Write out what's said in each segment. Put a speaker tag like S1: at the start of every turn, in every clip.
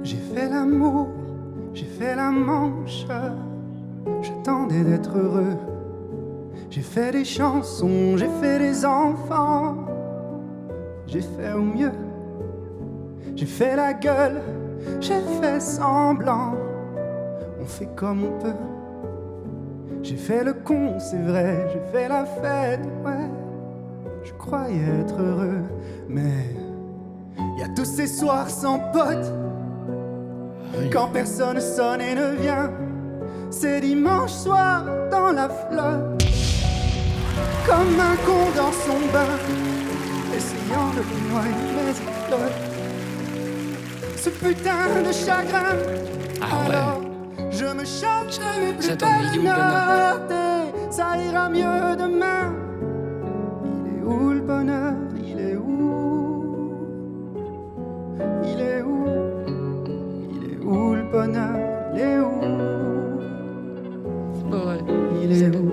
S1: J'ai fait l'amour, j'ai fait la manche. J'attendais d'être heureux. J'ai fait des chansons, j'ai fait des enfants. J'ai fait au mieux. J'ai fait la gueule, j'ai fait semblant. On fait comme on peut. J'ai fait le con, c'est vrai. J'ai fait la fête, ouais. Je croyais être heureux, mais y a tous ces soirs sans potes, quand personne sonne et ne vient. C'est dimanche soir dans la flotte, comme un con dans son bain, essayant de me noyer mais il flotte. Ce putain de chagrin. Alors je me chante mes plus belles notes et ça ira mieux demain. Il est où le bonheur? Il est où? Il est où? Il est où le bonheur? Il est où? Il est où?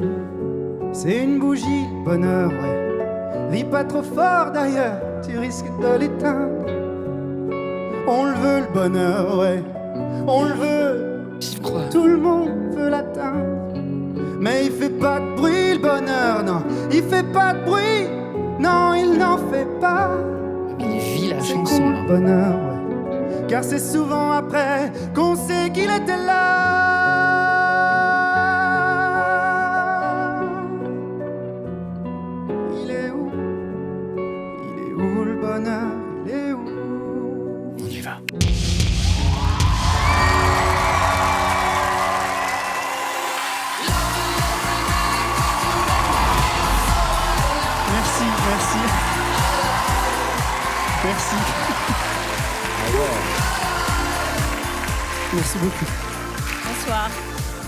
S1: C'est une bougie, le bonheur, ouais. Ris pas trop fort d'ailleurs, tu risques de l'éteindre. On le veut le bonheur, ouais. On le veut, tout le monde veut l'atteindre. Mais il fait pas de bruit le bonheur, non. Il fait pas de bruit, non, il n'en fait pas.
S2: Il vit la
S1: C'est
S2: chanson.
S1: cool le bonheur, ouais. Car c'est souvent après qu'on sait qu'il était là. Il est où? Il est où le bonheur? Il est où?
S2: On y va.
S1: Merci, merci. Merci. Merci beaucoup.
S3: Bonsoir.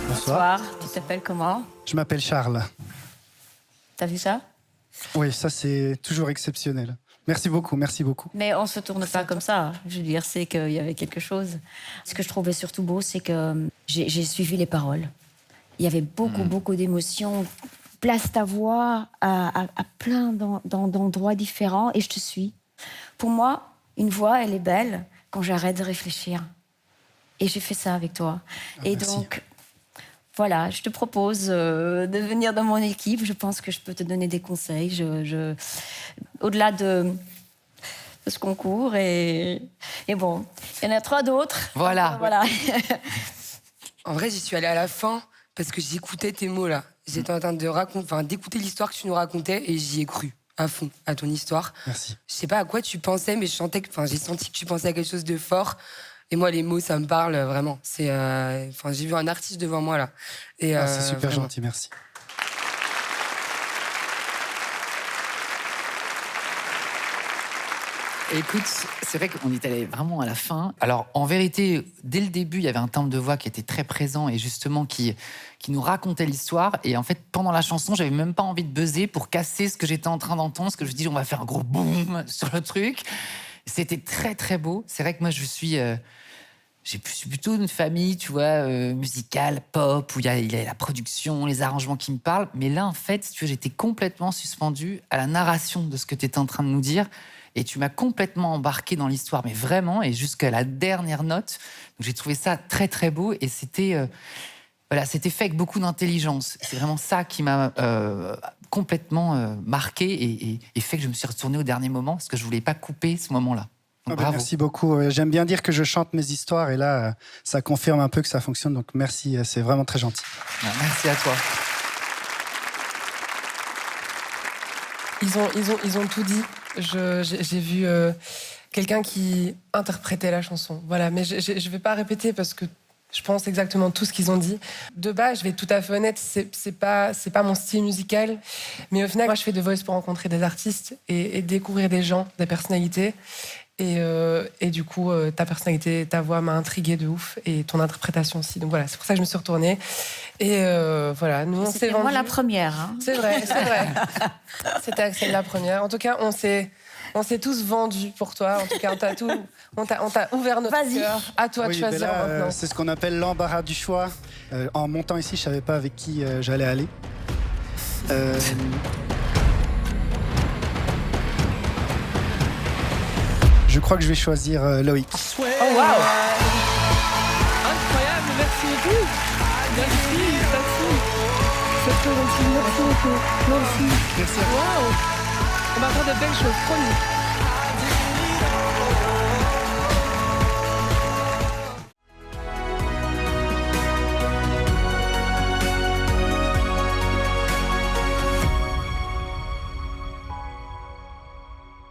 S1: Bonsoir.
S3: Tu t'appelles comment?
S1: Je m'appelle Charles.
S3: T'as vu ça?
S1: Oui, ça c'est toujours exceptionnel. Merci beaucoup, merci beaucoup.
S3: Mais on se tourne pas comme ça. Je veux dire, c'est qu'il y avait quelque chose. Ce que je trouvais surtout beau, c'est que j'ai suivi les paroles. Il y avait beaucoup d'émotions. Place ta voix à plein d'endroits différents et je te suis. Pour moi, une voix, elle est belle quand j'arrête de réfléchir. Et j'ai fait ça avec toi. Et
S1: merci.
S3: donc, voilà, je te propose de venir dans mon équipe. Je pense que je peux te donner des conseils. Au-delà de ce concours. Et bon, il y en a 3 d'autres.
S2: Voilà.
S3: Voilà.
S4: En vrai, j'y suis allée à la fin parce que j'écoutais tes mots là. J'étais en train d'écouter l'histoire que tu nous racontais et j'y ai cru à fond à ton histoire.
S1: Merci.
S4: Je sais pas à quoi tu pensais, mais j'ai senti que tu pensais à quelque chose de fort. Et moi, les mots, ça me parle vraiment. J'ai vu un artiste devant moi là. Et
S1: C'est super
S4: vraiment.
S1: gentil, merci.
S2: Écoute, c'est vrai qu'on est allé vraiment à la fin. Alors, en vérité, dès le début, il y avait un timbre de voix qui était très présent et justement qui nous racontait l'histoire. Et en fait, pendant la chanson, j'avais même pas envie de buzzer pour casser ce que j'étais en train d'entendre, parce que je me dis, on va faire un gros boom sur le truc. C'était très, très beau. C'est vrai que moi, j'ai plutôt une famille, tu vois, musicale, pop, où il y a la production, les arrangements qui me parlent. Mais là, en fait, si tu veux, j'étais complètement suspendue à la narration de ce que tu étais en train de nous dire. Et tu m'as complètement embarqué dans l'histoire, mais vraiment, et jusqu'à la dernière note. Donc j'ai trouvé ça très, très beau. Et c'était fait avec beaucoup d'intelligence. C'est vraiment ça qui m'a complètement marqué et fait que je me suis retournée au dernier moment, parce que je voulais pas couper ce moment-là. Donc, bravo.
S1: Merci beaucoup. J'aime bien dire que je chante mes histoires et là, ça confirme un peu que ça fonctionne. Donc merci, c'est vraiment très gentil.
S2: Merci à toi.
S5: Ils ont tout dit. J'ai vu quelqu'un qui interprétait la chanson. Voilà, mais je vais pas répéter parce que je pense exactement tout ce qu'ils ont dit. De base, je vais être tout à fait honnête, c'est pas mon style musical, mais au final, moi, je fais The Voice pour rencontrer des artistes et découvrir des gens, des personnalités. Et du coup, ta personnalité, ta voix m'a intriguée de ouf et ton interprétation aussi. Donc voilà, c'est pour ça que je me suis retournée. Et voilà, nous on s'est vendus.
S3: C'était moi la première. Hein.
S5: C'est vrai. C'était Axel la première. En tout cas, on s'est tous vendus pour toi. En tout cas, on t'a ouvert notre cœur. À toi de choisir maintenant.
S1: C'est ce qu'on appelle l'embarras du choix. En montant ici, je savais pas avec qui j'allais aller. Je crois que je vais choisir Loïc.
S5: Oh waouh! Incroyable, merci beaucoup. Merci. C'est trop gentil, merci beaucoup. Merci.
S1: Merci à vous.
S5: Waouh! On va faire de belles choses, promis.